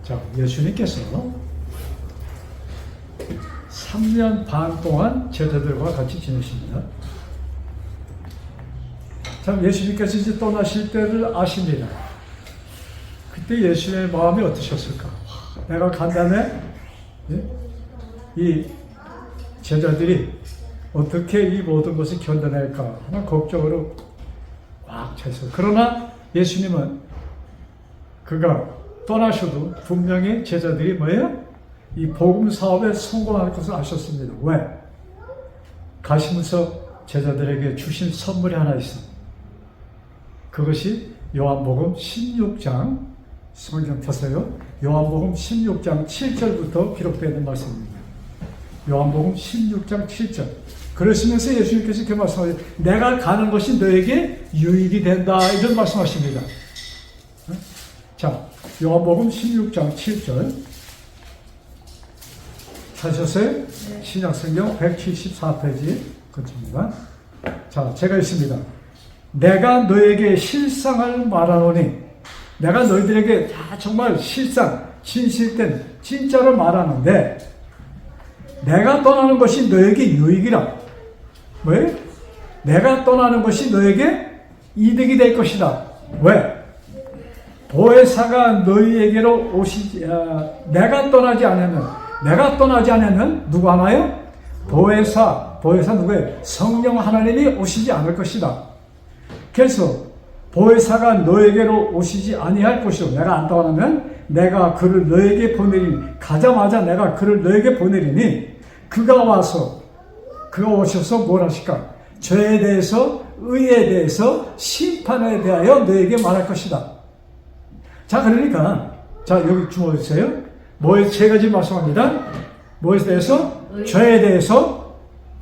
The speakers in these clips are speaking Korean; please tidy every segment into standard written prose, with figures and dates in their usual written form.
자, 예수님께서 3년 반 동안 제자들과 같이 지내십니다. 참, 예수님께서 이제 떠나실 때를 아십니다. 그때 예수의 마음이 어떠셨을까? 내가 간 다음에 이 제자들이 어떻게 이 모든 것을 견뎌낼까 하는 걱정으로 꽉 차 있어요. 그러나 예수님은 그가 떠나셔도 분명히 제자들이 뭐예요? 이 복음 사업에 성공할 것을 아셨습니다. 왜? 가시면서 제자들에게 주신 선물이 하나 있어요. 그것이 요한복음 16장, 성경 펴세요. 요한복음 16장 7절부터 기록되어 있는 말씀입니다. 요한복음 16장 7절. 그러시면서 예수님께서 이렇게 말씀하세요. 내가 가는 것이 너에게 유익이 된다. 이런 말씀하십니다. 자, 요한복음 16장 7절. 찾으셨어요? 네. 신약성경 174페이지 근처입니다. 자, 제가 있습니다. 내가 너에게 실상을 말하노니, 내가 너희들에게 다 정말 실상, 진실된 진짜로 말하는데, 내가 떠나는 것이 너에게 유익이라. 왜? 내가 떠나는 것이 너에게 이득이 될 것이다. 왜? 보혜사가 너희에게로 오시지, 내가 떠나지 않으면 누가 하나요? 보혜사 누구예요? 성령 하나님이 오시지 않을 것이다. 그래서 보혜사가 너에게로 오시지 아니할 것이요. 내가 안 떠나면 내가 그를 너에게 보내리니, 가자마자 내가 그를 너에게 보내리니, 그가 오셔서 뭘 하실까? 죄에 대해서, 의에 대해서, 심판에 대하여 너에게 말할 것이다. 자, 그러니까, 자, 여기 주워주세요. 뭐에 세 가지 말씀합니다. 뭐에 대해서? 죄에 대해서,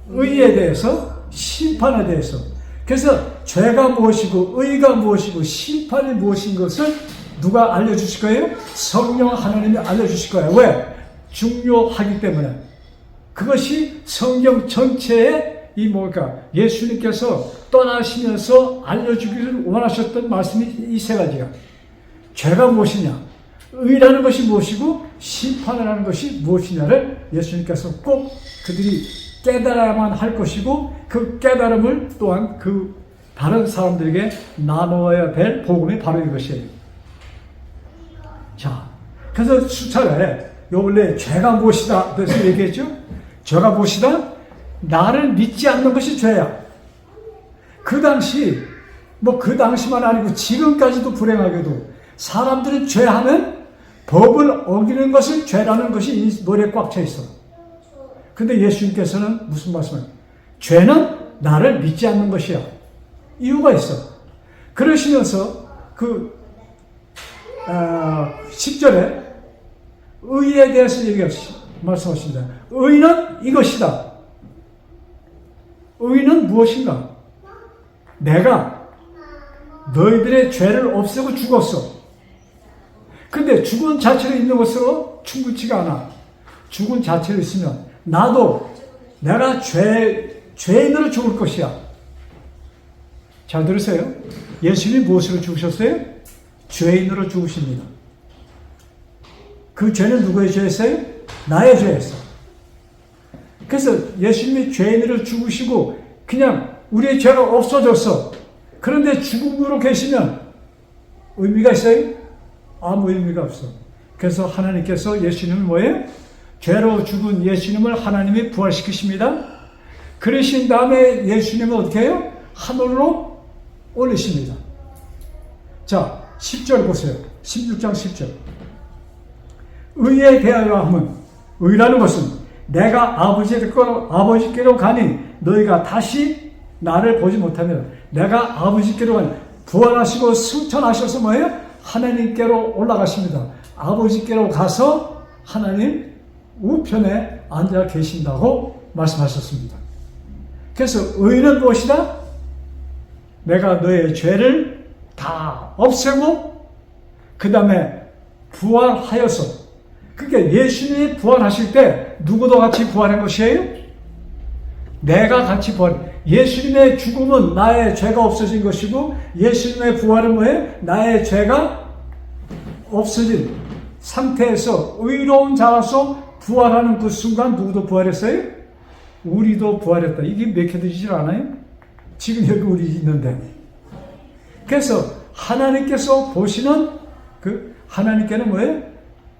의에 대해서, 심판에 대해서. 그래서 죄가 무엇이고, 의가 무엇이고, 심판이 무엇인 것을 누가 알려주실 거예요? 성령 하나님이 알려주실 거예요. 왜? 중요하기 때문에. 그것이 성경 전체에 예수님께서 떠나시면서 알려주기를 원하셨던 말씀이 이 세 가지야. 죄가 무엇이냐, 의라는 것이 무엇이고, 심판이라는 것이 무엇이냐를 예수님께서 꼭 그들이 깨달아야만 할 것이고, 그 깨달음을 또한 그 다른 사람들에게 나누어야 될 복음이 바로 이것이에요. 자, 그래서 수차례 요 원래 죄가 무엇이다 그래서 얘기했죠. 죄가 무엇이다? 나를 믿지 않는 것이 죄야. 그 당시만 아니고 지금까지도 불행하게도 사람들은 죄하면 법을 어기는 것을 죄라는 것이 이 노래에 꽉 차 있어. 근데 예수님께서는 무슨 말씀을? 죄는 나를 믿지 않는 것이야. 이유가 있어. 그러시면서 10절에 의에 대해서 말씀하십니다. 의는 이것이다. 의는 무엇인가? 내가 너희들의 죄를 없애고 죽었어. 근데 죽은 자체로 있는 것으로 충분치가 않아. 죽은 자체로 있으면 나도 내가 죄인으로 죽을 것이야. 잘 들으세요. 예수님이 무엇으로 죽으셨어요? 죄인으로 죽으십니다. 그 죄는 누구의 죄였어요? 나의 죄였어. 그래서 예수님이 죄인으로 죽으시고 그냥 우리의 죄가 없어졌어. 그런데 죽음으로 계시면 의미가 있어요? 아무 의미가 없어. 그래서 하나님께서 예수님을 뭐예요? 죄로 죽은 예수님을 하나님이 부활시키십니다. 그러신 다음에 예수님은 어떻게 해요? 하늘로 올리십니다. 자, 10절 보세요. 16장 10절. 의에 대하여 하면, 의라는 것은 내가 아버지께로 가니 너희가 다시 나를 보지 못하면, 내가 아버지께로 가니, 부활하시고 승천하셔서 뭐예요? 하나님께로 올라가십니다. 아버지께로 가서 하나님 우편에 앉아 계신다고 말씀하셨습니다. 그래서 의는 무엇이다? 내가 너의 죄를 다 없애고 그 다음에 부활하여서, 그러니까 예수님이 부활하실 때 누구도 같이 부활한 것이에요? 내가 같이 부활. 예수님의 죽음은 나의 죄가 없어진 것이고, 예수님의 부활은 뭐예요? 나의 죄가 없어진, 상태에서 의로운 자로서 부활하는 그 순간 누구도 부활했어요? 우리도 부활했다. 이게 맥혀지질 않아요? 지금 여기 우리 있는데. 그래서 하나님께서 보시는 그 하나님께는 뭐예요?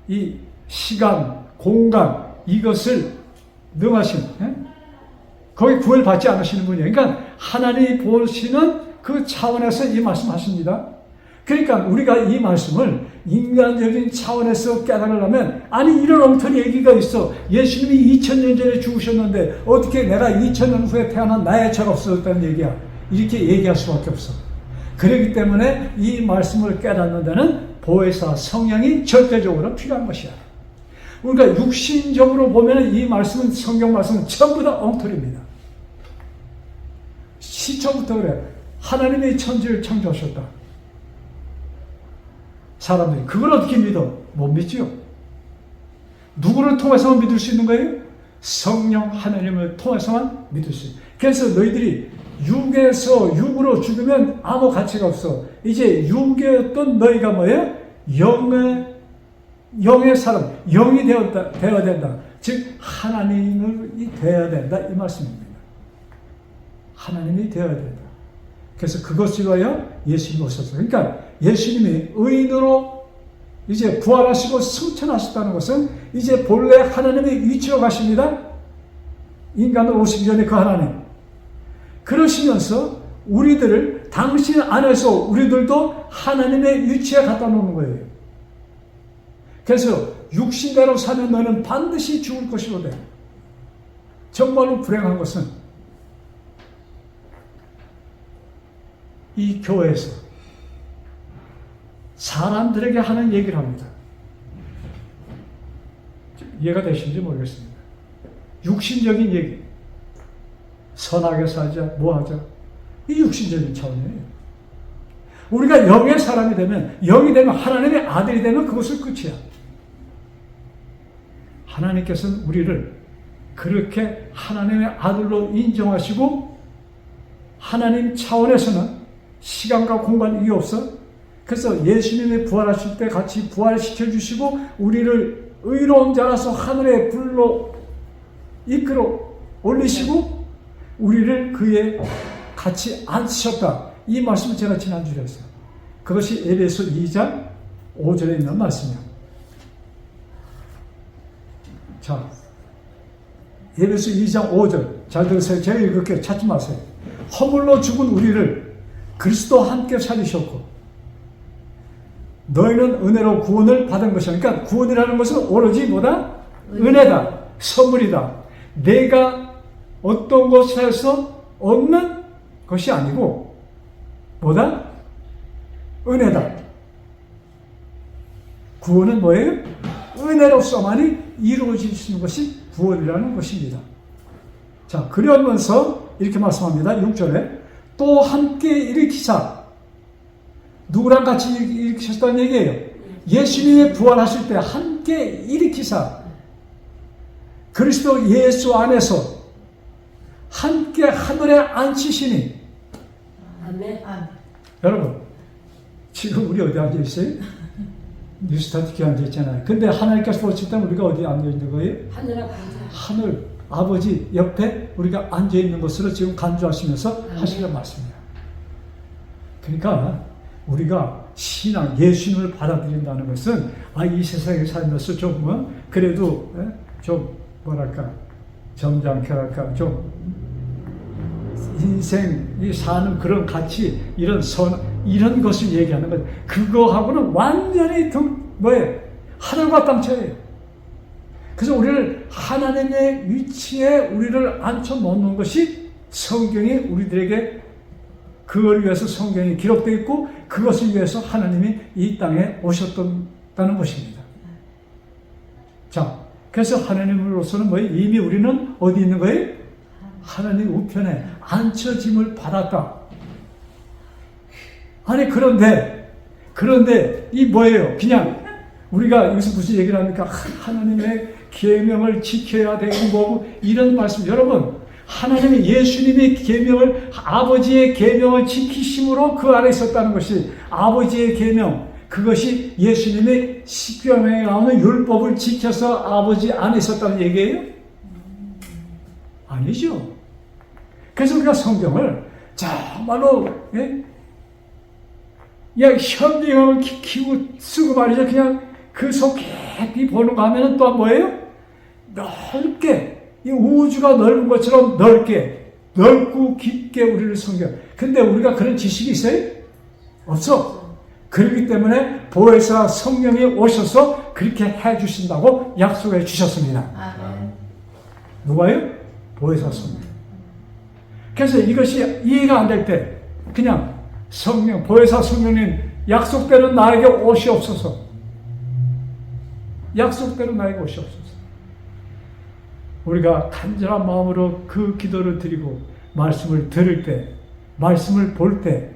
이 시간, 공간 이것을 능하신 거기 구원받지 않으시는 분이에요. 그러니까 하나님이 보시는 그 차원에서 이 말씀하십니다. 그러니까 우리가 이 말씀을 인간적인 차원에서 깨달으려면 아니 이런 엉터리 얘기가 있어. 예수님이 2000년 전에 죽으셨는데 어떻게 내가 2000년 후에 태어난 나의 죄가 없어졌다는 얘기야. 이렇게 얘기할 수밖에 없어. 그렇기 때문에 이 말씀을 깨닫는 데는 보혜사 성령이 절대적으로 필요한 것이야. 우리가 육신적으로 보면 이 말씀은 성경 말씀은 전부 다 엉터리입니다. 시초부터 그래. 하나님이 천지를 창조하셨다. 사람들이 그걸 어떻게 믿어? 못 믿지요. 누구를 통해서만 믿을 수 있는 거예요? 성령 하나님을 통해서만 믿을 수 있어요. 그래서 너희들이 육에서 육으로 죽으면 아무 가치가 없어. 이제 육이었던 너희가 뭐예요? 영의 사람, 영이 되어야 된다. 즉 하나님이 되어야 된다 이 말씀입니다. 하나님이 되어야 된다. 그래서 그것을 위하여 예수님이 오셨어요. 그러니까 예수님이 의인으로 이제 부활하시고 승천하셨다는 것은 이제 본래 하나님의 위치로 가십니다. 인간으로 오시기 전에 그 하나님. 그러시면서 우리들을 당신 안에서 우리들도 하나님의 위치에 갖다 놓는 거예요. 그래서 육신대로 사는 너는 반드시 죽을 것이로되 정말로 불행한 것은 이 교회에서 사람들에게 하는 얘기를 합니다. 이해가 되시는지 모르겠습니다. 육신적인 얘기. 선하게 살자, 뭐 하자. 이 육신적인 차원이에요. 우리가 영의 사람이 되면, 영이 되면, 하나님의 아들이 되면 그것을 끝이야. 하나님께서는 우리를 그렇게 하나님의 아들로 인정하시고, 하나님 차원에서는 시간과 공간 이게 없어. 그래서 예수님이 부활하실 때 같이 부활시켜 주시고 우리를 의로운 자라서 하늘의 불로 이끌어 올리시고 우리를 그에 같이 앉히셨다. 이 말씀을 제가 지난주에 했어요. 그것이 에베소 2장 5절에 있는 말씀이에요. 자, 에베소 2장 5절 잘 들으세요. 제가 읽을게요. 찾지 마세요. 허물로 죽은 우리를 그리스도와 함께 살리셨고 너희는 은혜로 구원을 받은 것이야. 그러니까 구원이라는 것은 오로지 뭐다? 은혜다. 선물이다. 내가 어떤 것에서 얻는 것이 아니고 뭐다? 은혜다. 구원은 뭐예요? 은혜로서만이 이루어질 수 있는 것이 구원이라는 것입니다. 자, 그러면서 이렇게 말씀합니다. 6절에 또 함께 일으키사 누구랑 같이 일으키셨다는 얘기예요. 예수님이 부활하실 때 함께 일으키사 그리스도 예수 안에서 함께 하늘에 앉히시니. 아멘. 여러분 지금 우리 어디 앉아 있어요? 뉴스타트에 앉아 있잖아요. 근데 하나님께서 보실 때 우리가 어디 앉아 있는 거예요? 하늘 앞에 하늘 아버지 옆에 우리가 앉아 있는 것으로 지금 간주하시면서 하시는 말씀이에요. 그러니까 우리가 신앙, 예수님을 받아들인다는 것은 이 세상에 살면서 좀 그래도 좀 뭐랄까 점잖게 할까 좀 인생이 사는 그런 가치 이런 것을 얘기하는 거예요. 그거하고는 완전히 뭐예요? 하늘과 땅 차이예요. 그래서 우리를 하나님의 위치에 우리를 앉혀 놓는 것이 성경이 우리들에게 그걸 위해서 성경이 기록되어 있고 그것을 위해서 하나님이 이 땅에 오셨다는 것입니다. 자, 그래서 하나님으로서는 뭐예요? 이미 우리는 어디 있는 거예요? 하나님 우편에 앉혀짐을 받았다. 아니 그런데 이 뭐예요? 그냥 우리가 여기서 무슨 얘기를 합니까? 하나님의 계명을 지켜야 되고 뭐고 이런 말씀. 여러분 하나님이 예수님의 계명을 아버지의 계명을 지키심으로 그 안에 있었다는 것이 아버지의 계명 그것이 예수님의 십계명에 나오는 율법을 지켜서 아버지 안에 있었다는 얘기예요? 아니죠. 그래서 우리가 성경을 정말로 현미경을 키우고 쓰고 말이죠. 그냥 그 속 깊이 보는 거 하면은 또 뭐예요? 넓게 이 우주가 넓은 것처럼 넓고 깊게 우리를 섬겨. 근데 우리가 그런 지식이 있어요? 없어. 그렇기 때문에 보혜사 성령이 오셔서 그렇게 해주신다고 약속해 주셨습니다. 아멘. 누가요? 보혜사 성령. 그래서 이것이 이해가 안 될 때 그냥 성령, 보혜사 성령님 약속대로 나에게 오시옵소서. 약속대로 나에게 오시옵소서. 우리가 간절한 마음으로 그 기도를 드리고 말씀을 들을 때, 말씀을 볼 때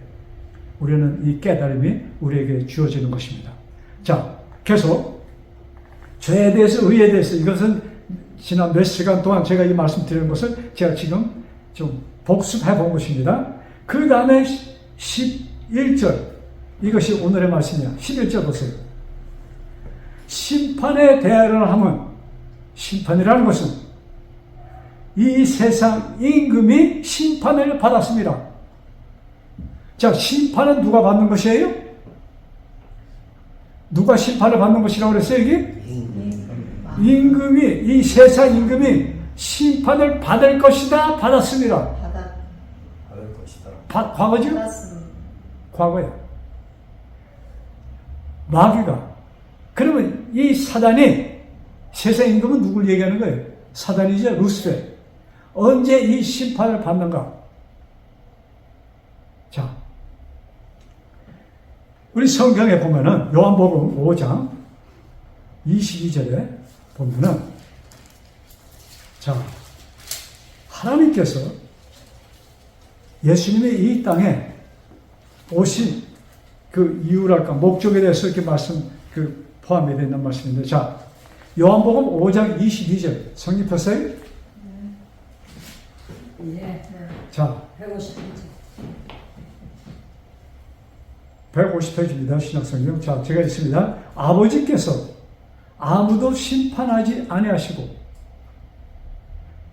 우리는 이 깨달음이 우리에게 주어지는 것입니다. 자, 계속 죄에 대해서, 의에 대해서, 이것은 지난 몇 시간 동안 제가 이 말씀 드리는 것을 제가 지금 좀 복습해 본 것입니다. 그 다음에 11절, 이것이 오늘의 말씀이야. 11절 보세요. 심판에 대하여를 하면, 심판이라는 것은 이 세상 임금이 심판을 받았습니다. 자, 심판은 누가 받는 것이에요? 누가 심판을 받는 것이라고 그랬어요, 이게? 임금이, 이 세상 임금이 심판을 받을 것이다, 받았습니다. 받을 것이다. 과거죠? 받았습니다. 과거야. 마귀가. 그러면 이 사단이, 세상 임금은 누굴 얘기하는 거예요? 사단이죠, 루스페. 언제 이 심판을 받는가? 자, 우리 성경에 보면은 요한복음 5장 22절에 보면은, 자, 하나님께서 예수님이 이 땅에 오신 그 이유랄까, 목적에 대해서 이렇게 포함이 되어 있는 말씀인데, 자, 요한복음 5장 22절 성립하세요. 네. 자, 150페이지입니다. 신약성경. 자, 제가 있습니다. 아버지께서 아무도 심판하지 아니하시고,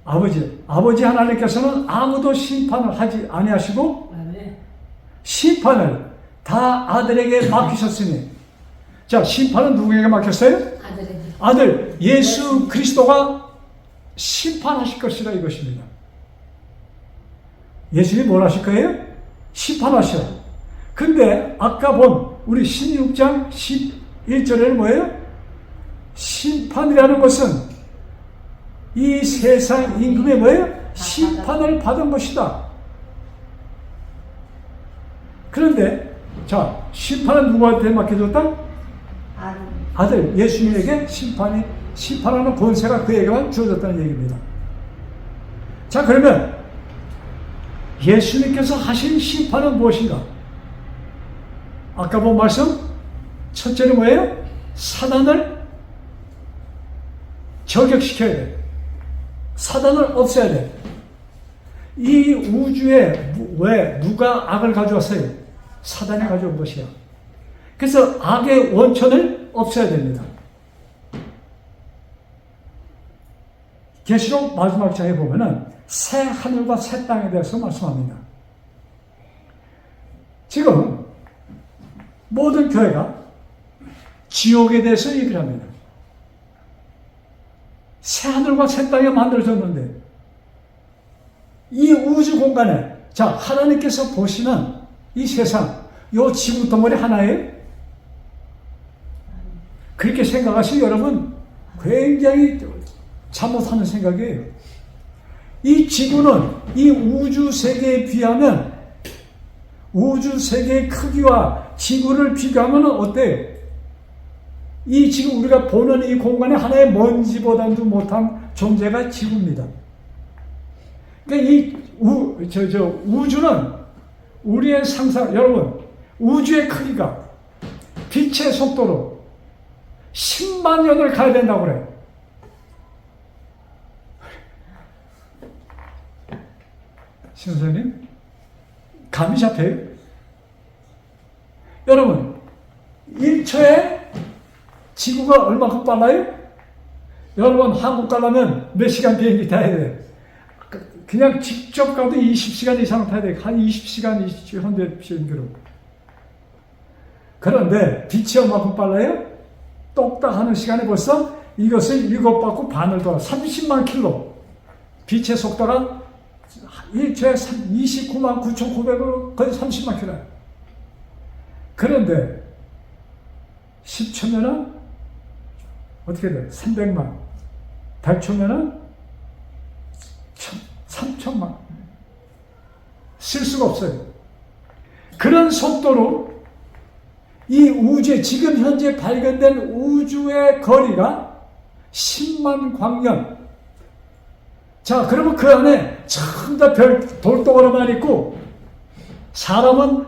아버지 하나님께서는 아무도 심판을 하지 아니하시고, 아멘. 심판을 다 아들에게 맡기셨으니, 자, 심판은 누구에게 맡겼어요? 아들에게. 아들 예수 그리스도가 심판하실 것이라 이것입니다. 예수님이 뭘 하실 거예요? 심판하셔. 근데 아까 본 우리 16장 11절에는 뭐예요? 심판이라는 것은 이 세상 임금의 뭐예요? 심판을 받은 것이다. 그런데 자, 심판은 누구한테 맡겨줬다? 아들 예수님에게 심판하는 권세가 그에게만 주어졌다는 얘기입니다. 자, 그러면 예수님께서 하신 심판은 무엇인가? 아까 본 말씀 첫째는 뭐예요? 사단을 저격시켜야 돼. 사단을 없애야 돼. 이 우주에 왜 누가 악을 가져왔어요? 사단이 가져온 것이야. 그래서 악의 원천을 없애야 됩니다. 계시록 마지막 장에 보면은 새 하늘과 새 땅에 대해서 말씀합니다. 지금 모든 교회가 지옥에 대해서 얘기를 합니다. 새 하늘과 새 땅이 만들어졌는데 이 우주 공간에, 자, 하나님께서 보시는 이 세상, 요 지구 덩어리 하나에 그렇게 생각하시면 여러분 굉장히 잘못하는 생각이에요. 이 지구는 이 우주 세계에 비하면, 우주 세계의 크기와 지구를 비교하면 어때요? 이 지금 우리가 보는 이 공간에 하나의 먼지보다도 못한 존재가 지구입니다. 그러니까 이 우주는 우리의 상상, 여러분, 우주의 크기가 빛의 속도로 10만 년을 가야 된다고 그래요. 신선생님, 감이 잡혀요? 여러분, 1초에 지구가 얼마큼 빨라요? 여러분 한국 가려면 몇 시간 비행기 타야 돼? 그냥 직접 가도 20시간 이상 타야 돼. 한 20시간 현대 비행기로. 그런데 빛이 얼마큼 빨라요? 똑딱 하는 시간에 벌써 이것을 7바퀴 반을 돌아 30만 킬로. 빛의 속도가 1초에 29만 9,900으로 거의 30만 킬로. 그런데 10초면은 어떻게 돼? 300만. 100초면은 3천만. 쓸 수가 없어요. 그런 속도로 이 우주에 지금 현재 발견된 우주의 거리가 10만 광년. 자, 그러면 그 안에 전부 다 돌덩어리만 있고 사람은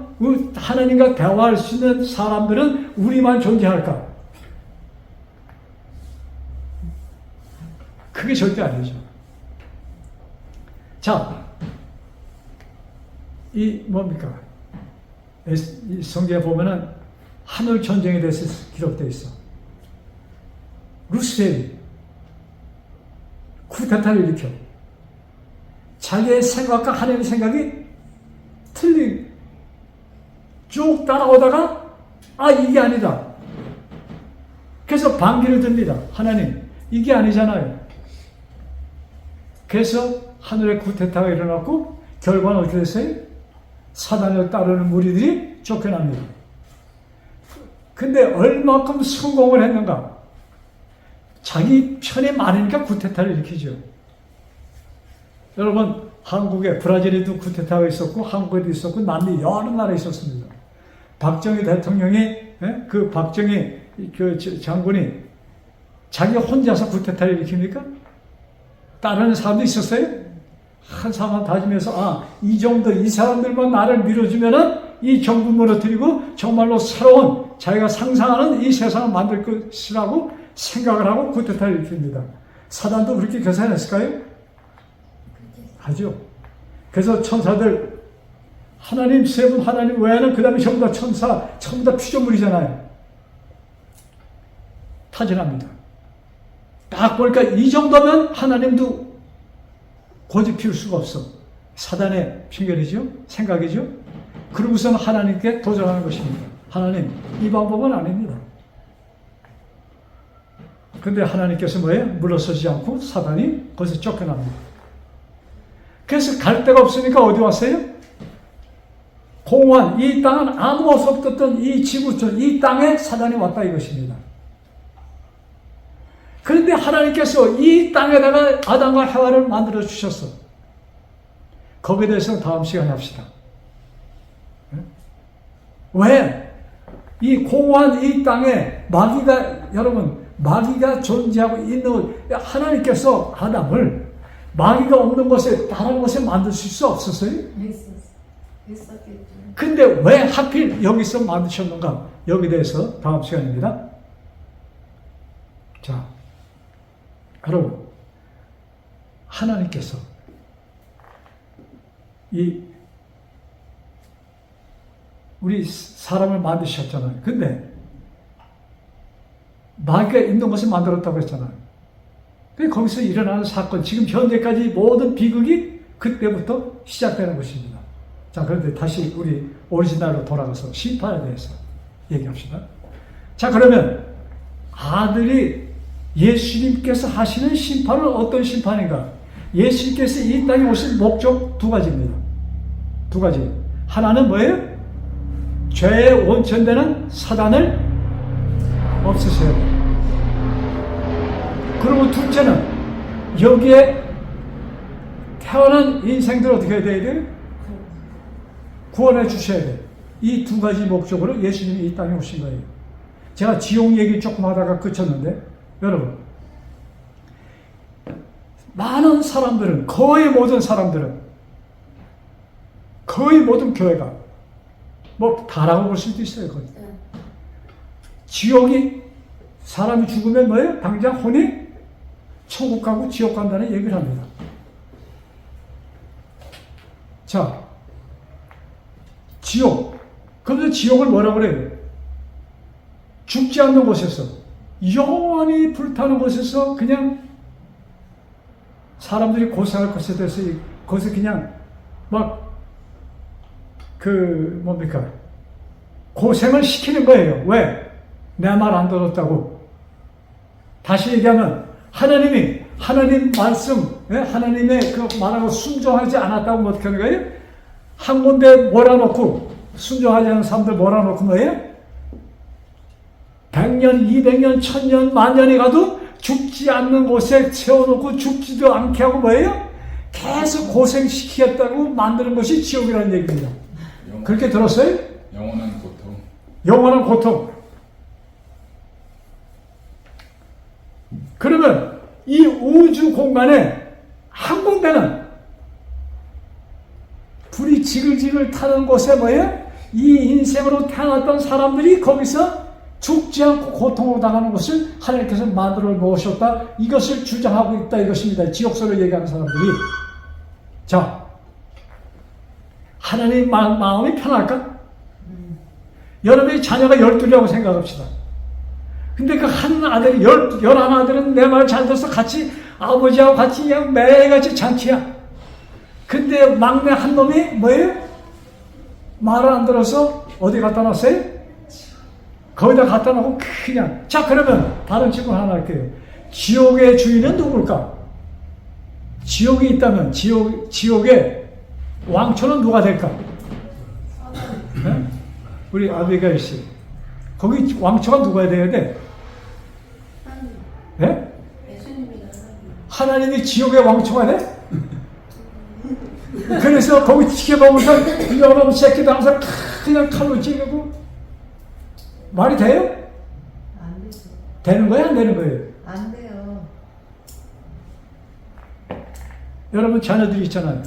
하나님과 대화할 수 있는 사람들은 우리만 존재할까? 그게 절대 아니죠. 자, 이 뭡니까? 이 성경에 보면은 하늘 전쟁에 대해서 기록되어 있어. 루스펠이 쿠데타를 일으켜. 자기의 생각과 하나님의 생각이 틀린 쭉 따라오다가 이게 아니다. 그래서 반기를 듭니다. 하나님, 이게 아니잖아요. 그래서 하늘에 쿠데타가 일어났고 결과는 어떻게 됐어요? 사단을 따르는 무리들이 쫓겨납니다. 근데 얼마큼 성공을 했는가? 자기 편이 많으니까 쿠데타를 일으키죠. 여러분, 한국에 브라질에도 쿠데타가 있었고 한국에도 있었고 남미 여러 나라에 있었습니다. 박정희 대통령이 그 박정희 그 장군이 자기 혼자서 쿠데타를 일으킵니까? 따르는 사람도 있었어요? 한 사람만 다짐해서 이 정도 이 사람들만 나를 밀어주면은 이 정부 무너뜨리고 정말로 새로운 자기가 상상하는 이 세상을 만들 것이라고 생각을 하고 쿠데타를 일으킵니다. 사단도 그렇게 계산했을까요? 하죠. 그래서 천사들 하나님 세 분 하나님 외에는 그 다음에 전부 다 천사 전부 다 피조물이잖아요. 타진합니다. 딱 보니까 이 정도면 하나님도 고집 피울 수가 없어. 사단의 핑계이죠, 생각이죠. 그러고서는 하나님께 도전하는 것입니다. 하나님, 이 방법은 아닙니다. 근데 하나님께서 뭐예요? 물러서지 않고 사단이 거기서 쫓겨납니다. 그래서 갈 데가 없으니까 어디 왔어요? 공허한 이 땅은 아무 없었던 이 지구촌, 이 땅에 사단이 왔다 이것입니다. 그런데 하나님께서 이 땅에다가 아담과 하와를 만들어 주셨어. 거기에 대해서는 다음 시간에 합시다. 왜? 이 공허한 이 땅에 마귀가 존재하고 있는 하나님께서 아담을 마귀가 없는 곳에 다른 곳에 만들 수 없었어요? 있었겠죠. 근데 왜 하필 여기서 만드셨는가? 여기에 대해서 다음 시간입니다. 자, 여러분, 하나님께서 우리 사람을 만드셨잖아요. 근데 마귀가 있는 것을 만들었다고 했잖아요. 거기서 일어나는 사건, 지금 현재까지 모든 비극이 그때부터 시작되는 것입니다. 자, 그런데 다시 우리 오리지널로 돌아가서 심판에 대해서 얘기합시다. 자, 그러면 아들이 예수님께서 하시는 심판은 어떤 심판인가? 예수님께서 이 땅에 오신 목적 두 가지입니다. 두 가지. 하나는 뭐예요? 죄의 원천되는 사단을 없애셔야 돼요. 그리고 둘째는 여기에 태어난 인생들 어떻게 해야 돼요? 구원해 주셔야 돼요. 이 두 가지 목적으로 예수님이 이 땅에 오신 거예요. 제가 지옥 얘기 조금 하다가 그쳤는데, 여러분, 많은 사람들은, 거의 모든 사람들은, 거의 모든 교회가 다라고 볼 수도 있어요. 거의. 지옥이 사람이 죽으면 뭐예요? 당장 혼이 천국 가고 지옥 간다는 얘기를 합니다. 자, 지옥. 그런데 지옥을 뭐라고 그래요? 죽지 않는 곳에서, 영원히 불타는 곳에서 그냥 사람들이 고생할 것에 대해서 거기서 그냥 뭡니까? 고생을 시키는 거예요. 왜? 내 말 안 들었다고. 다시 얘기하면 하나님 말씀, 하나님의 그 말하고 순종하지 않았다고 어떻게 하는 거예요? 한 군데 몰아놓고 순종하지 않은 사람들 몰아놓고 뭐예요? 100년, 200년, 1000년, 만년이 가도 죽지 않는 곳에 세워놓고 죽지도 않게 하고 뭐예요? 계속 고생시키겠다고 만드는 것이 지옥이라는 얘기입니다. 그렇게 들었어요? 영원한 고통. 영원한 고통. 그러면 이 우주 공간에 한 군데는 불이 지글지글 타는 곳에 뭐예요? 이 인생으로 태어났던 사람들이 거기서 죽지 않고 고통으로 당하는 것을 하나님께서 만들어 놓으셨다. 이것을 주장하고 있다 이것입니다. 지옥설을 얘기하는 사람들이. 자, 하나님 마음이 편할까? 여러분의 자녀가 12이라고 생각합시다. 근데 그 한 아들이 11 아들은 내 말 잘 들어서 같이 아버지하고 같이 그냥 매일같이 잔치야. 근데 막내 한 놈이 뭐예요? 말을 안 들어서 어디 갖다 놨어요? 거기다 갖다 놓고 그냥. 자, 그러면 다른 질문 하나 할게요. 지옥의 주인은 누굴까? 지옥이 있다면 지옥의 왕초는 누가 될까? 네? 우리 아비가일 씨. 거기 왕초가 누가 돼야 돼? 네? 하나님이 지옥의 왕초가 돼? 그래서 거기 지켜보면서 이놈 새끼도 항상 그냥 칼로 찌르고 말이 돼요? 안 되죠. 되는 거야? 안 되는 거예요? 안 돼요. 여러분 자녀들이 있잖아요.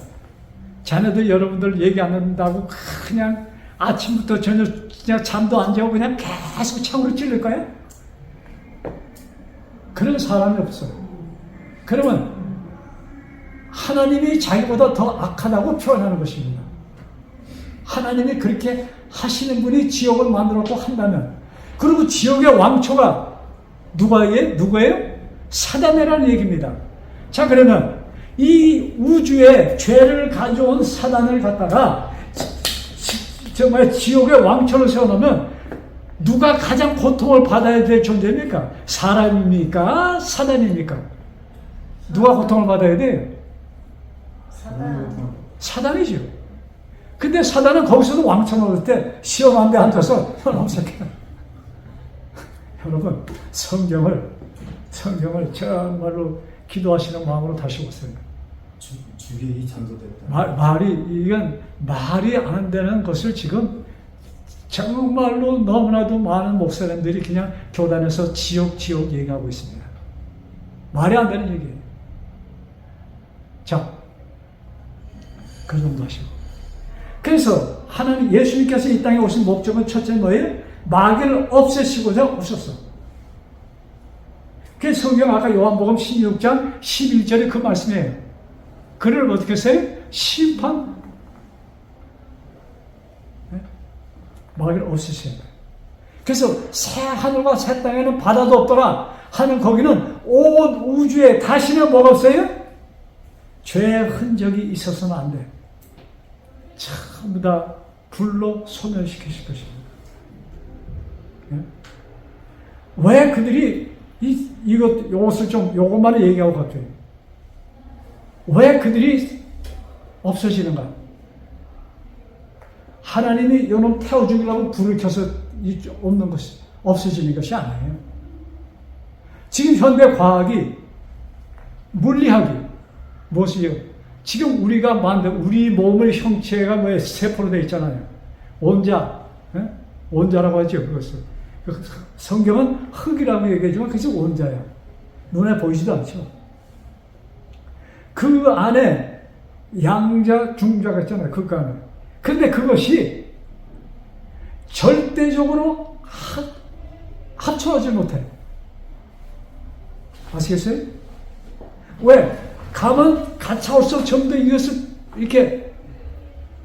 자녀들 여러분들 얘기 안 듣는다고 그냥 아침부터 저녁 그냥 잠도 안 자고 그냥 계속 창으로 찔릴 거야? 그런 사람이 없어. 그러면 하나님이 자기보다 더 악하다고 표현하는 것입니다. 하나님이 그렇게 하시는 분이 지옥을 만들었고 한다면, 그리고 지옥의 왕초가 누구예요? 사단이라는 얘기입니다. 자, 그러면 이 우주에 죄를 가져온 사단을 갖다가 정말 지옥의 왕초를 세워놓으면 누가 가장 고통을 받아야 될 존재입니까? 사람입니까? 사단입니까? 누가 고통을 받아야 돼요? 사단이죠. 근데 사단은 거기서도 왕초 놓을 때 시험한 데 앉아서 넘새끼야. 여러분, 성경을 정말로 기도하시는 마음으로 다시 보세요. 주객이 창조됐다. 이건 말이 안 되는 것을 지금 정말로 너무나도 많은 목사님들이 그냥 교단에서 지옥 얘기하고 있습니다. 말이 안 되는 얘기예요. 자, 그 정도 하시고. 그래서 하나님 예수님께서 이 땅에 오신 목적은 첫째 뭐예요? 마귀를 없애시고자 오셨어. 그래서 성경 아까 요한복음 16장 11절에 그 말씀이에요. 그를 어떻게 했어요? 심판. 네? 마귀를 없애셔야 돼요. 그래서 새 하늘과 새 땅에는 바다도 없더라 하는 거기는 온 우주에 다시는 뭐가 없어요? 죄의 흔적이 있어서는 안 돼. 전부 다 불로 소멸시키실 것입니다. 네? 왜 그들이 요것만 얘기하고 갈게요. 왜 그들이 없어지는가? 하나님이 요놈 태워 죽이려고 불을 켜서 없는 것이, 없어지는 것이 아니에요. 지금 현대 과학이, 물리학이, 무엇이요? 지금 우리가 만든, 우리 몸의 형체가 뭐예요? 세포로 되어 있잖아요. 원자, 원자라고 하죠, 그것을. 성경은 흙이라고 얘기하지만 그것이 원자야. 눈에 보이지도 않죠. 그 안에 양자, 중자가 있잖아요. 그 안에. 근데 그것이 절대적으로 합쳐하지 못해. 아시겠어요? 왜? 가면 가차올수록 좀 더 이것을 이렇게,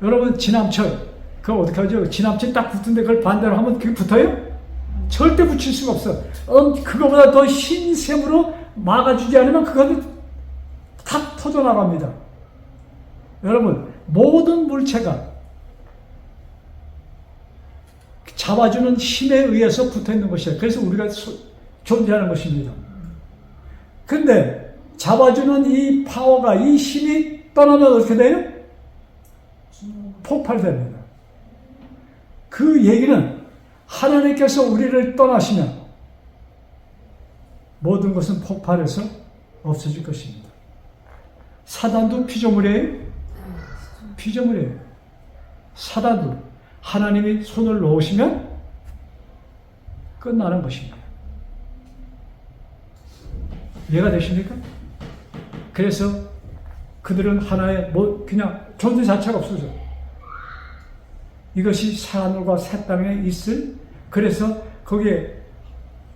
여러분 지남철 그거 어떻게 하죠? 지남철 딱 붙은데 그걸 반대로 하면 그게 붙어요? 절대 붙일 수가 없어. 그거보다 더 흰샘으로 막아주지 않으면 그거는 탁 터져나갑니다. 여러분, 모든 물체가 잡아주는 힘에 의해서 붙어있는 것이에요. 그래서 우리가 존재하는 것입니다. 근데 잡아주는 이 파워가, 이 힘이 떠나면 어떻게 돼요? 폭발됩니다. 그 얘기는 하나님께서 우리를 떠나시면 모든 것은 폭발해서 없어질 것입니다. 사단도 피조물이에요? 피조물이에요. 사단도 하나님이 손을 놓으시면 끝나는 것입니다. 이해가 되십니까? 그래서 그들은 하나의 그냥 존재 자체가 없어져. 이것이 새하늘과 새 땅에 있을, 그래서 거기에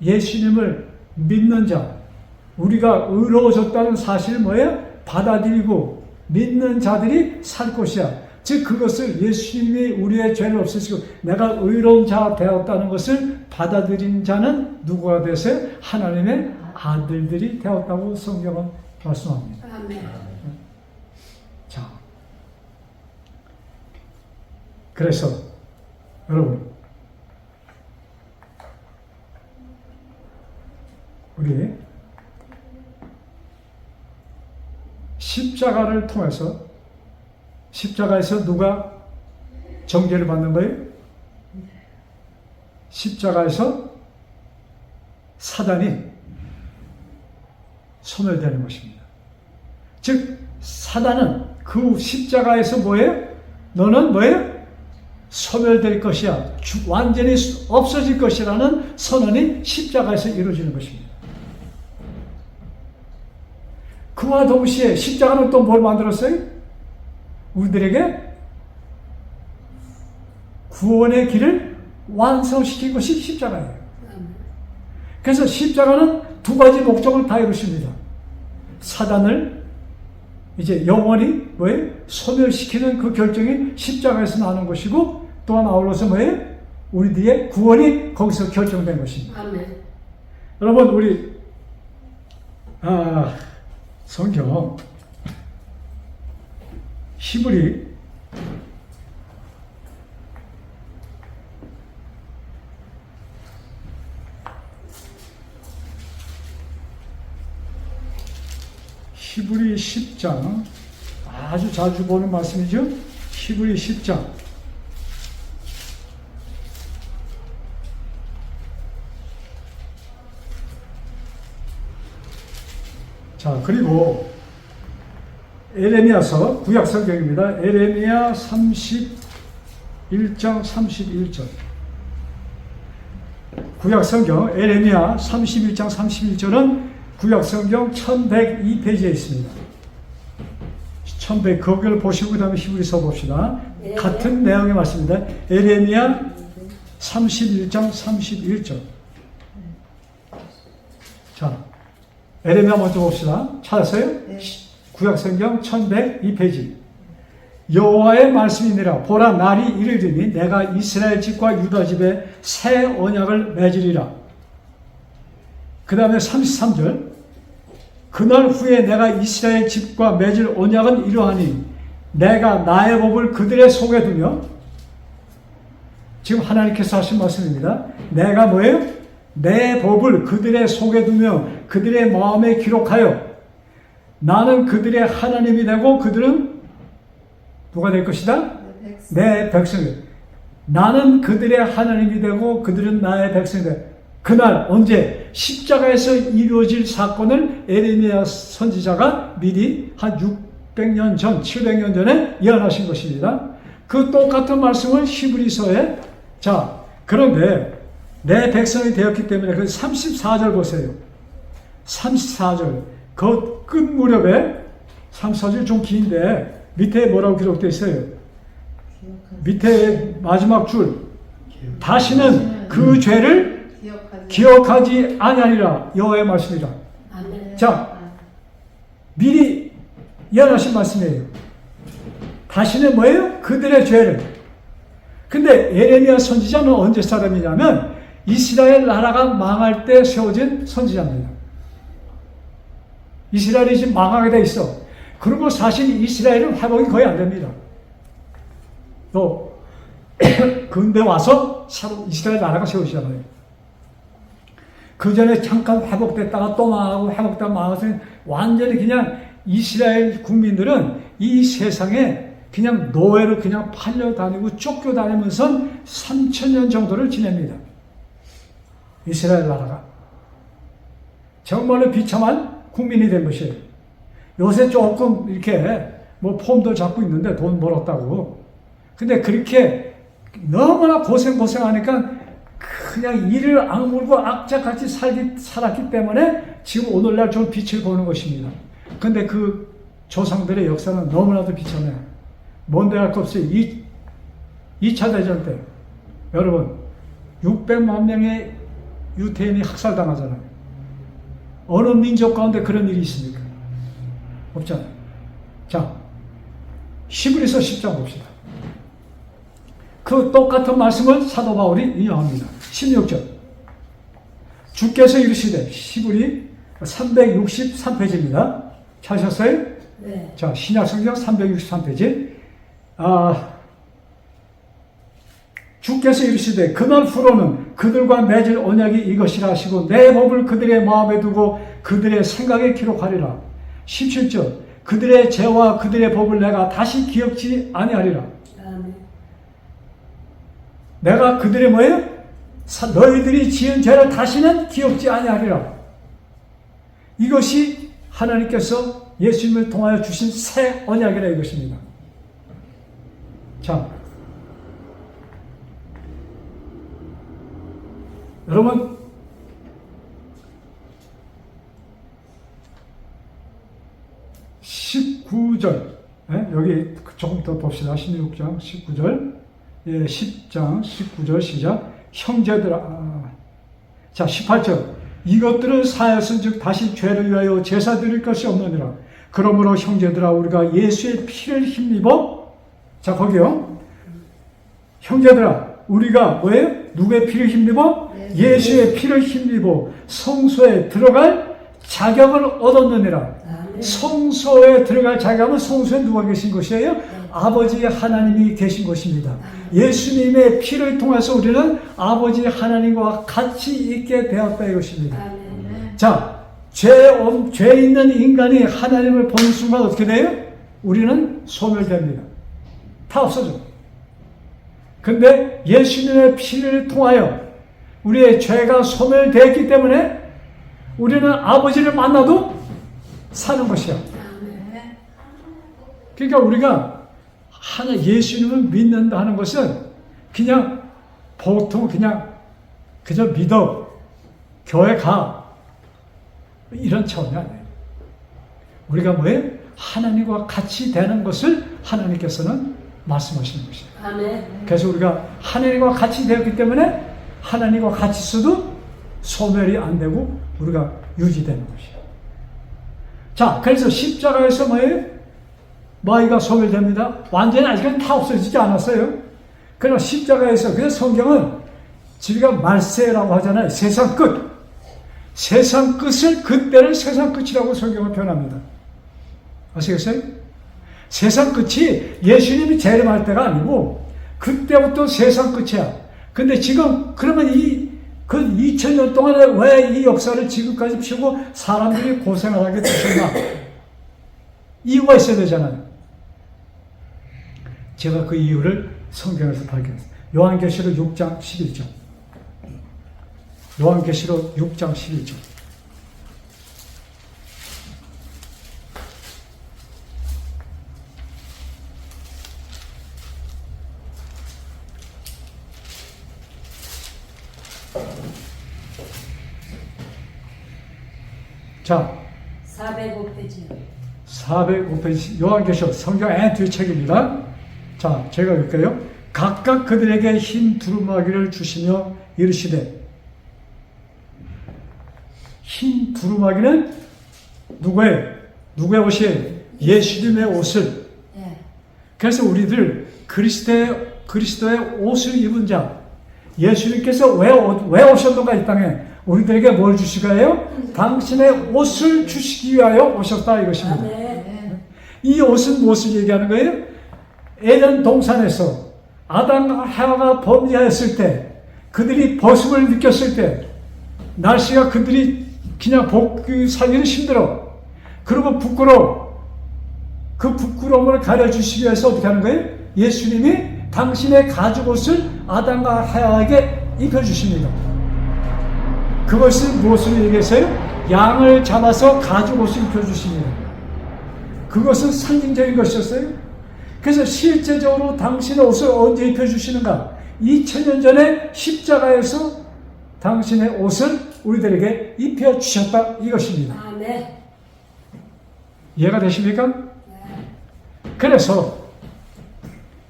예수님을 믿는 자, 우리가 의로워졌다는 사실을 뭐예요? 받아들이고 믿는 자들이 살 것이야. 즉 그것을 예수님이 우리의 죄를 없애시고 내가 의로운 자 되었다는 것을 받아들인 자는 누구가 되었어요? 하나님의 아들들이 되었다고 성경은 말씀합니다. 아멘. 자, 그래서 여러분, 우리 십자가를 통해서, 십자가에서 누가 정죄를 받는 거예요? 십자가에서 사단이 소멸되는 것입니다. 즉 사단은 그 십자가에서 뭐예요? 너는 뭐예요? 소멸될 것이야. 완전히 없어질 것이라는 선언이 십자가에서 이루어지는 것입니다. 그와 동시에 십자가는 또 뭘 만들었어요? 우리들에게 구원의 길을 완성시킨 것이 십자가예요. 그래서 십자가는 두 가지 목적을 다 이루십니다. 사단을 이제 영원히 뭐예요? 소멸시키는 그 결정이 십자가에서 나는 것이고, 또한 아울러서 뭐예요? 우리들의 구원이 거기서 결정된 것입니다. 아멘. 여러분, 우리 성경 히브리 10장, 아주 자주 보는 말씀이죠. 히브리 10장. 자, 그리고 에레미야서 구약 성경입니다. 에레미야 31장 31절. 구약 성경 에레미야 31장 31절은 구약 성경 1102페이지에 있습니다. 1100, 거기를 보시고 그 다음에 히브리서 봅시다. 네. 같은 내용의 말씀입니다. 에레미야 31장 31절. 자, 에레미야 먼저 봅시다. 찾았어요? 네. 구약 성경 1102페이지. 여호와의 말씀이니라. 보라, 날이 이르리니 내가 이스라엘 집과 유다 집에 새 언약을 맺으리라. 그 다음에 33절. 그날 후에 내가 이스라엘 집과 맺을 언약은 이러하니 내가 나의 법을 그들의 속에 두며, 지금 하나님께서 하신 말씀입니다. 내가 뭐예요? 내 법을 그들의 속에 두며 그들의 마음에 기록하여 나는 그들의 하나님이 되고 그들은 누가 될 것이다? 내 백성이. 나는 그들의 하나님이 되고 그들은 나의 백성이 되고. 그날 언제? 십자가에서 이루어질 사건을 에레미야 선지자가 미리 한 600년 전, 700년 전에 예언하신 것입니다. 그 똑같은 말씀을 히브리서에, 자, 그런데 내 백성이 되었기 때문에 그 34절 보세요. 34절. 그 끝 무렵에 34절 좀 긴데 밑에 뭐라고 기록되어 있어요? 밑에 마지막 줄. 다시는 그 죄를 기억하지 아니하리라. 여호와의 말씀이라. 아멘. 자, 미리 예언하신 말씀이에요. 다시는 뭐예요? 그들의 죄를. 근데 에레미야 선지자는 언제 사람이냐면 이스라엘 나라가 망할 때 세워진 선지자입니다. 이스라엘이 지금 망하게 돼 있어. 그리고 사실 이스라엘은 회복이 거의 안 됩니다. 또 근대 와서 이스라엘 나라가 세워지잖아요. 그 전에 잠깐 회복됐다가 또 망하고 회복됐다가 망해서 완전히 그냥 이스라엘 국민들은 이 세상에 그냥 노예로 그냥 팔려다니고 쫓겨다니면서 3,000년 정도를 지냅니다. 이스라엘 나라가. 정말로 비참한 국민이 된 것이에요. 요새 조금 이렇게 뭐 폼도 잡고 있는데 돈 벌었다고. 근데 그렇게 너무나 고생하니까 그냥 이를 악물고 악착같이 살았기 때문에 지금 오늘날 좀 빛을 보는 것입니다. 근데 그 조상들의 역사는 너무나도 비참해요. 뭔데 할 거 없어요. 2차 대전 때 여러분 600만 명의 유태인이 학살당하잖아요. 어느 민족 가운데 그런 일이 있습니까? 없잖아요. 자, 히브리서 10장 봅시다. 그 똑같은 말씀을 사도 바울이 인용합니다. 16절. 주께서 이르시되, 히브리 363페이지입니다. 찾으셨어요? 네. 자, 신약성경 363페이지. 주께서 이르시되 그날 후로는 그들과 맺을 언약이 이것이라 하시고 내 법을 그들의 마음에 두고 그들의 생각에 기록하리라. 17절. 그들의 죄와 그들의 법을 내가 다시 기억지 아니하리라. 아멘. 내가 그들의 뭐예요? 너희들이 지은 죄를 다시는 기억지 아니하리라. 이것이 하나님께서 예수님을 통하여 주신 새 언약이라 이것입니다. 자, 여러분, 여기 조금 더 봅시다. 16장 19절. 10장 19절 시작. 형제들아. 자, 18절. 이것들을 사하였은즉 다시 죄를 위하여 제사 드릴 것이 없느니라. 그러므로 형제들아 우리가 예수의 피를 힘입어. 자, 거기요. 형제들아 우리가 뭐예요? 누구의 피를 힘입어? 예수의 피를 힘입어 성소에 들어갈 자격을 얻었느니라. 성소에 들어갈 자격은 성소에 누가 계신 것이에요? 아버지 하나님이 계신 것입니다. 예수님의 피를 통해서 우리는 아버지 하나님과 같이 있게 되었다 이것입니다. 자, 죄 있는 인간이 하나님을 보는 순간 어떻게 돼요? 우리는 소멸됩니다. 다 없어져. 근데 예수님의 피를 통하여 우리의 죄가 소멸되었기 때문에 우리는 아버지를 만나도 사는 것이야. 그러니까 우리가 예수님을 믿는다 하는 것은 그냥 보통 그저 믿어 교회 가 이런 차원이 아니에요. 우리가 뭐예요? 하나님과 같이 되는 것을 하나님께서는 말씀하시는 것이에요. 아멘. 그래서 우리가 하나님과 같이 되었기 때문에 하나님과 같이 있어도 소멸이 안 되고 우리가 유지되는 것이에요. 자, 그래서 십자가에서 뭐예요? 마귀가 소멸됩니다. 완전히 아직은 다 없어지지 않았어요. 그러나 십자가에서, 그래서 성경은 우리가 말세라고 하잖아요. 세상 끝. 세상 끝을, 그때를 세상 끝이라고 성경을 표현합니다. 아시겠어요? 세상 끝이 예수님이 재림할 때가 아니고 그때부터 세상 끝이야. 근데 지금 그러면 그 2000년 동안에 왜 이 역사를 지금까지 피우고 사람들이 고생을 하게 되셨나? 이유가 있어야 되잖아요. 제가 그 이유를 성경에서 발견했어요. 요한계시록 6장 11절. 요한계시록 6장 11절. 자, 405페이지. 405페이지 요한계시록 성경 N2 책입니다. 자, 제가 읽을게요. 각각 그들에게 흰 두루마기를 주시며 이르시되, 흰 두루마기는 누구의 옷이에요? 예수님의 옷을. 예. 그래서 우리들 그리스도의 옷을 입은 자, 예수님께서 왜 오셨는가 이 땅에 우리들에게 뭘 주시가요? 당신의 옷을 주시기 위하여 오셨다 이것입니다. 아멘. 이 옷은 무엇을 얘기하는 거예요? 에덴 동산에서 아담과 하와가 범죄하였을 때 그들이 벗음을 느꼈을 때 날씨가 그들이 그냥 살기는 힘들어. 그리고 부끄러워. 그 부끄러움을 가려주시기 위해서 어떻게 하는 거예요? 예수님이 당신의 가죽옷을 아담과 하와에게 입혀주십니다. 그것은 무엇을 얘기했어요? 양을 잡아서 가죽옷을 입혀주십니다. 그것은 상징적인 것이었어요. 그래서 실제적으로 당신의 옷을 언제 입혀주시는가? 2000년 전에 십자가에서 당신의 옷을 우리들에게 입혀주셨다 이것입니다. 아멘. 이해가 되십니까? 그래서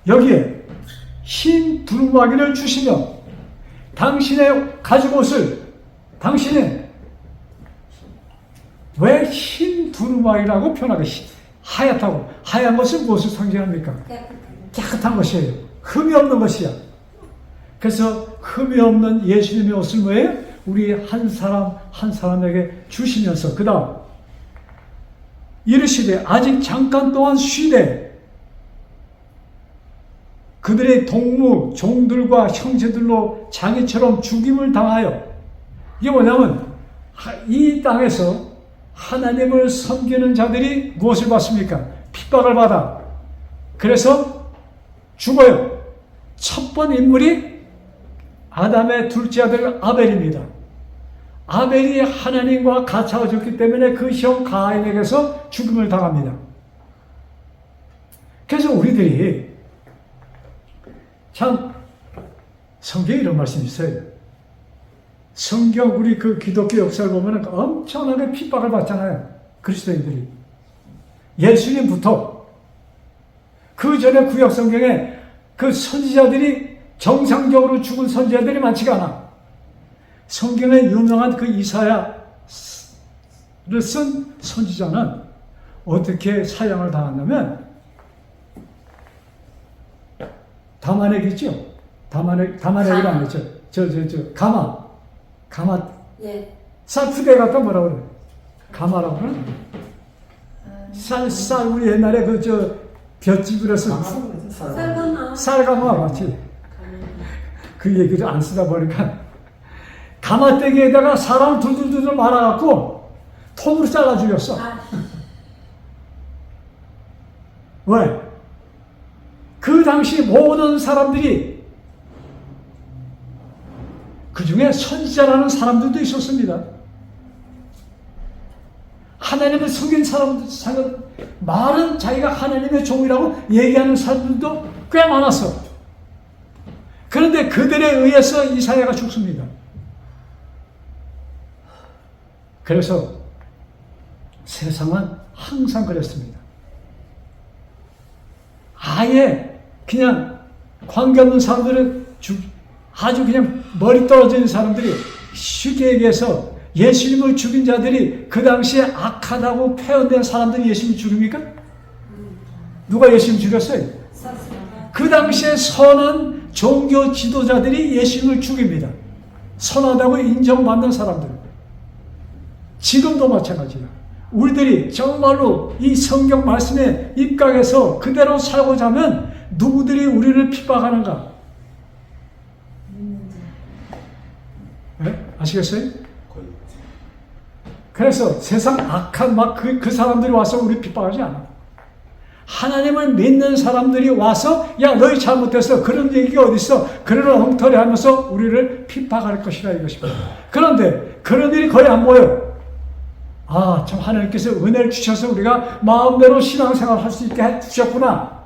여기에 흰 두루마기를 주시며 당신의 가죽옷을 당신은 왜 흰 두루마기라고 표현하게 하얗다고 하얀 것은 무엇을 상징합니까? 깨끗한 것이에요. 흠이 없는 것이야. 그래서 흠이 없는 예수님의 옷을 뭐예요? 우리 한 사람 한 사람에게 주시면서 그 다음 이르시되 아직 잠깐 동안 쉬되 그들의 동무 종들과 형제들로 자기처럼 죽임을 당하여 이게 뭐냐면 이 땅에서 하나님을 섬기는 자들이 무엇을 받습니까? 핍박을 받아. 그래서 죽어요. 첫 번 인물이 아담의 둘째 아들 아벨입니다. 아벨이 하나님과 가차워졌기 때문에 그 형 가인에게서 죽임을 당합니다. 그래서 우리들이 참 성경에 이런 말씀이 있어요. 성경 우리 그 기독교 역사를 보면 엄청나게 핍박을 받잖아요. 그리스도인들이. 예수님부터 그 전에 구약 성경에 그 선지자들이 정상적으로 죽은 선지자들이 많지가 않아. 성경에 유명한 그 이사야를 쓴 선지자는 어떻게 사형을 당했냐면 다마넥 있죠? 다마넥이라 안 했죠? 가마. 예. 쌀푸대 갖다 뭐라 그래? 가마라고 그래? 쌀, 우리 옛날에 볏집으로서 쌀가마 맞지? 그 얘기를 안 쓰다 보니까 가마떼기에다가 사람 둘둘둘 말아갖고 톱으로 잘라 죽였어. 왜? 그 당시 모든 사람들이 그 중에 선지자라는 사람들도 있었습니다. 하나님을 속인 사람들, 말은 자기가 하나님의 종이라고 얘기하는 사람들도 꽤 많았어. 그런데 그들에 의해서 이사야가 죽습니다. 그래서 세상은 항상 그랬습니다. 아예 그냥 관계없는 사람들은 아주 그냥 머리 떨어지는 사람들이 쉽게 얘기해서 예수님을 죽인 자들이 그 당시에 악하다고 표현된 사람들이 예수님을 죽입니까? 누가 예수님을 죽였어요? 그 당시에 선한 종교 지도자들이 예수님을 죽입니다. 선하다고 인정받는 사람들. 지금도 마찬가지야. 우리들이 정말로 이 성경 말씀에 입각해서 그대로 살고자 하면 누구들이 우리를 핍박하는가? 네? 아시겠어요? 그래서 세상 악한 그 사람들이 와서 우리 핍박하지 않아. 하나님을 믿는 사람들이 와서 야 너희 잘못했어 그런 얘기가 어딨어 그런 엉터리 하면서 우리를 핍박할 것이라 이것입니다. 그런데 그런 일이 거의 안 보여. 아, 참 하나님께서 은혜를 주셔서 우리가 마음대로 신앙생활 할 수 있게 해주셨구나.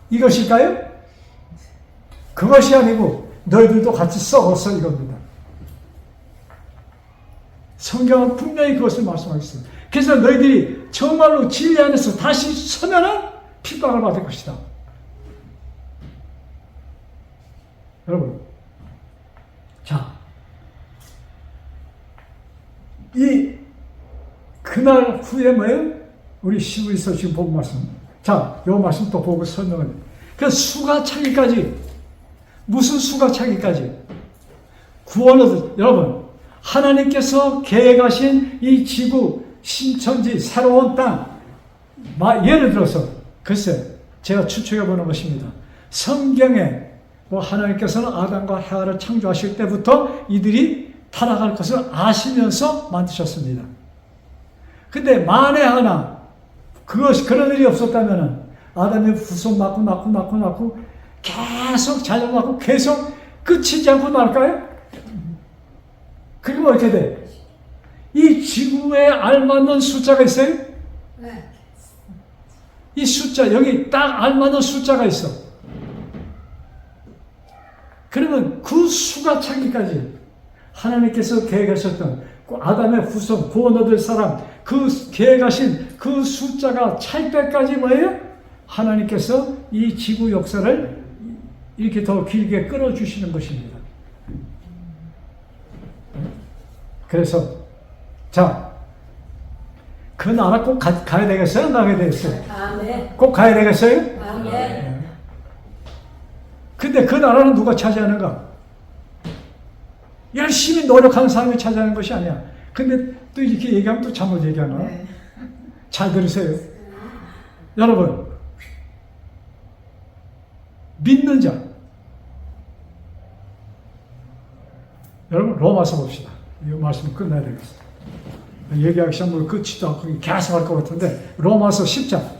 이것일까요? 그것이 아니고 너희들도 같이 썩었어 이겁니다. 성경은 분명히 그것을 말씀하고 있어요. 그래서 너희들이 정말로 진리 안에서 다시 서면은 핍박을 받을 것이다. 여러분, 자, 그날 후에 뭐예요? 우리 시부에서 지금 본 말씀. 자, 요 말씀 또 보고 설명을. 그 수가 차기까지 무슨 수가 차기까지? 구원을 여러분 하나님께서 계획하신 이 지구 신천지 새로운 땅 예를 들어서 글쎄 제가 추측해 보는 것입니다. 성경에 뭐 하나님께서는 아담과 하와를 창조하실 때부터 이들이 타락할 것을 아시면서 만드셨습니다. 근데 만에 하나 그런 일이 없었다면 아담이 후손 낳고 계속 자녀 낳고 계속 끝이지 않고 날까요? 그리고 어떻게 돼? 이 지구에 알맞는 숫자가 있어요? 네. 이 숫자 여기 딱 알맞는 숫자가 있어. 그러면 그 수가 차기까지 하나님께서 계획하셨던 그 아담의 후손 구원 얻을 사람 그 계획하신 그 숫자가 찰 때까지 뭐예요? 하나님께서 이 지구 역사를 이렇게 더 길게 끌어주시는 것입니다. 그래서 자, 그 나라 꼭 가야 되겠어요? 나가야 되겠어요? 아멘. 꼭 가야 되겠어요? 아멘. 근데 그 나라는 누가 차지하는가? 열심히 노력하는 사람이 차지하는 것이 아니야. 근데 또 이렇게 얘기하면 또 잘못 얘기하나? 네. 잘 들으세요. 여러분, 믿는 자. 여러분, 로마서 봅시다. 이 말씀 끝내야 되겠어요. 얘기하기 시작하면 끝이도 않고 계속 할 것 같은데, 로마서 10장.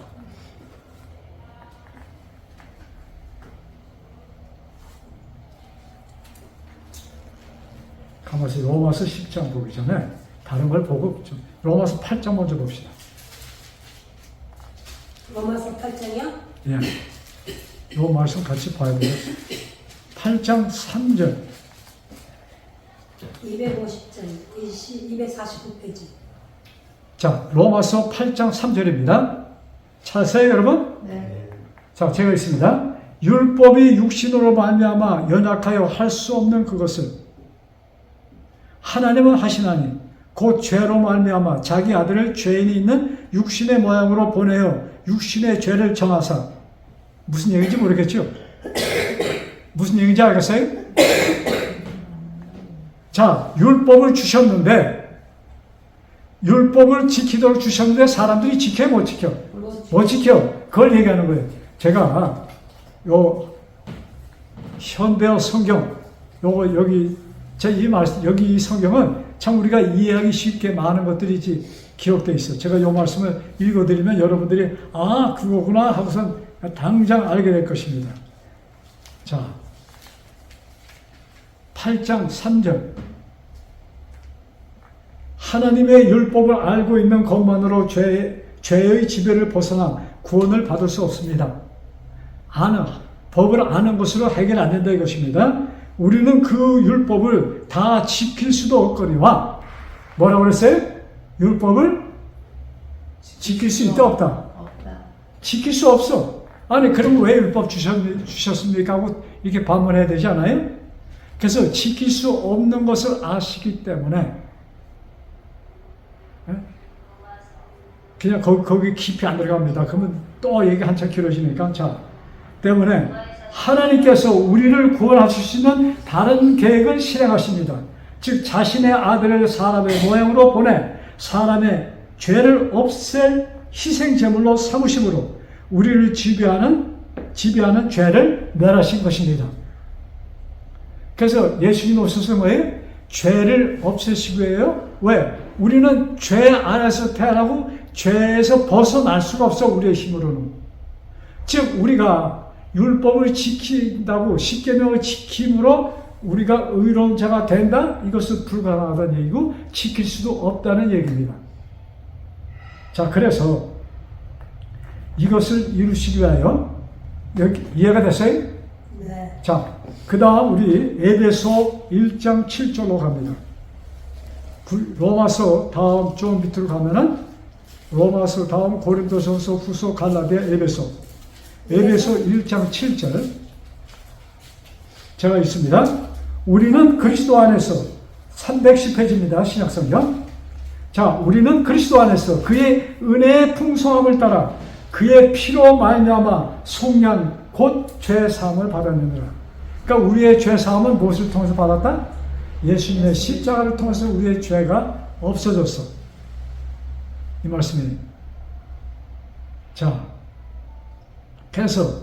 가만히 로마서 10장 보기 전에 다른 걸 보고 좀 로마서 8장 먼저 봅시다. 로마서 8장이요? 예. 요 말씀 같이 봐야 돼요. 8장 3절. 250장, 249페이지. 자, 로마서 8장 3절입니다. 찾으세요, 여러분? 네. 자, 제가 있습니다. 율법이 육신으로 말미암아 연약하여 할 수 없는 그것을 하나님은 하시나니 곧 죄로 말미암아 자기 아들을 죄인이 있는 육신의 모양으로 보내어 육신의 죄를 정하사 무슨 얘기인지 모르겠죠? 무슨 얘기인지 알겠어요? 자, 율법을 주셨는데 율법을 지키도록 주셨는데 사람들이 지켜 못 지켜? 못 지켜. 그걸 얘기하는 거예요. 제가 요 현대어 성경 요거 여기 이 말씀 여기 이 성경은 참 우리가 이해하기 쉽게 많은 것들이 기록되어 있어요. 제가 이 말씀을 읽어드리면 여러분들이 아 그거구나 하고선 당장 알게 될 것입니다. 자, 8장 3절 하나님의 율법을 알고 있는 것만으로 죄의 지배를 벗어나 구원을 받을 수 없습니다. 법을 아는 것으로 해결 안 된다 이것입니다. 우리는 그 율법을 다 지킬 수도 없거니와 뭐라고 그랬어요? 율법을 지킬 수 있다 없다? 없다. 지킬 수 없어. 아니 그럼 왜 율법 주셨습니까? 하고 이렇게 반문해야 되지 않아요? 그래서 지킬 수 없는 것을 아시기 때문에 그냥 거기 깊이 안 들어갑니다. 그러면 또 얘기 한참 길어지니까 자 때문에 하나님께서 우리를 구원하실 수 있는 다른 계획을 실행하십니다. 즉 자신의 아들을 사람의 모양으로 보내 사람의 죄를 없앨 희생제물로 삼으심으로 우리를 지배하는 죄를 멸하신 것입니다. 그래서 예수님 오셔서 뭐예요? 죄를 없애시고 해요. 왜? 우리는 죄 안에서 태어나고 죄에서 벗어날 수가 없어 우리의 힘으로는. 즉 우리가 율법을 지킨다고 십계명을 지킴으로 우리가 의로운 자가 된다? 이것은 불가능하다는 얘기고 지킬 수도 없다는 얘기입니다. 자, 그래서 이것을 이루시기 위하여 여기 이해가 됐어요? 네. 자, 그 다음 우리 에베소 1장 7절로 갑니다. 로마서 다음 좀 밑으로 가면은 로마서 다음 고린도전서 후서 갈라디아 에베소 1장 7절 제가 있습니다. 우리는 그리스도 안에서 310페이지입니다. 신약성경. 자, 우리는 그리스도 안에서 그의 은혜의 풍성함을 따라 그의 피로 말미암아 속량 곧 죄사함을 받았느니라. 그러니까 우리의 죄사함은 무엇을 통해서 받았다? 예수님의 십자가를 통해서 우리의 죄가 없어졌어. 이 말씀이. 자, 그래서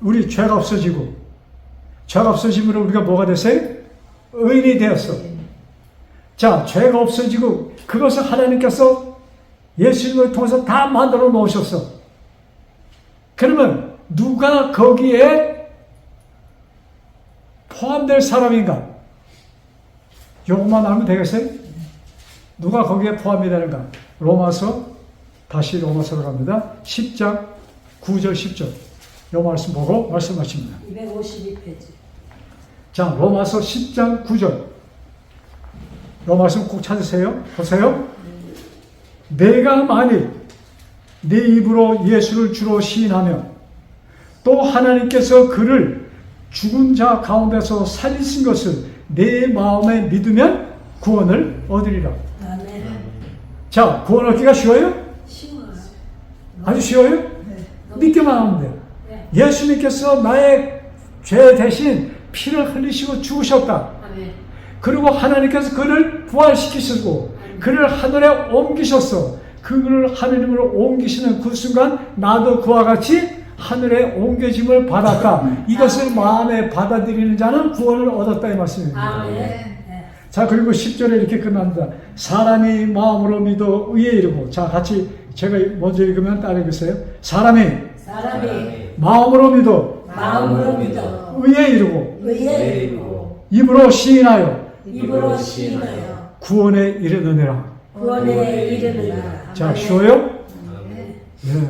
우리 죄가 없어지고, 죄가 없어짐으로 우리가 뭐가 됐어요? 의인이 되었어. 자, 죄가 없어지고 그것을 하나님께서 예수님을 통해서 다 만들어 놓으셨어. 그러면 누가 거기에 포함될 사람인가? 요것만 알면 되겠어요? 누가 거기에 포함이 되는가? 다시 로마서로 갑니다. 10장 9절 10절. 요 말씀 보고 말씀하십니다. 252페이지. 자, 로마서 10장 9절. 요 말씀 꼭 찾으세요. 보세요. 내가 만일 내 입으로 예수를 주로 시인하며 또 하나님께서 그를 죽은 자 가운데서 살리신 것을 내 마음에 믿으면 구원을 얻으리라. 아멘. 자, 구원 얻기가 쉬워요? 쉬워요. 아주 쉬워요? 네. 믿기만 하면 돼요. 네. 예수님께서 나의 죄 대신 피를 흘리시고 죽으셨다. 아멘. 그리고 하나님께서 그를 부활시키시고 그를 하늘에 옮기셨어. 그를 하느님으로 옮기시는 그 순간 나도 그와 같이 하늘에 옮겨짐을 받았다. 이것을 마음에 받아들이는 자는 구원을 얻었다 이 말씀입니다. 아멘. 네. 자, 그리고 10절에 이렇게 끝납니다. 사람이 마음으로 믿어 의에 이르고. 자, 같이 제가 먼저 읽으면 따라 읽으세요. 사람이 마음으로 믿어 마음으로 믿어 의에 이르고 의에 이르고 입으로 시인하여 입으로 시인하여 구원에 이르느니라. 구원에 이르느니라. 자, 쉬워요? 예,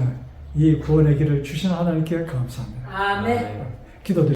이 구원의 길을 주신 하나님께 감사합니다. 아멘. 기도드립니다.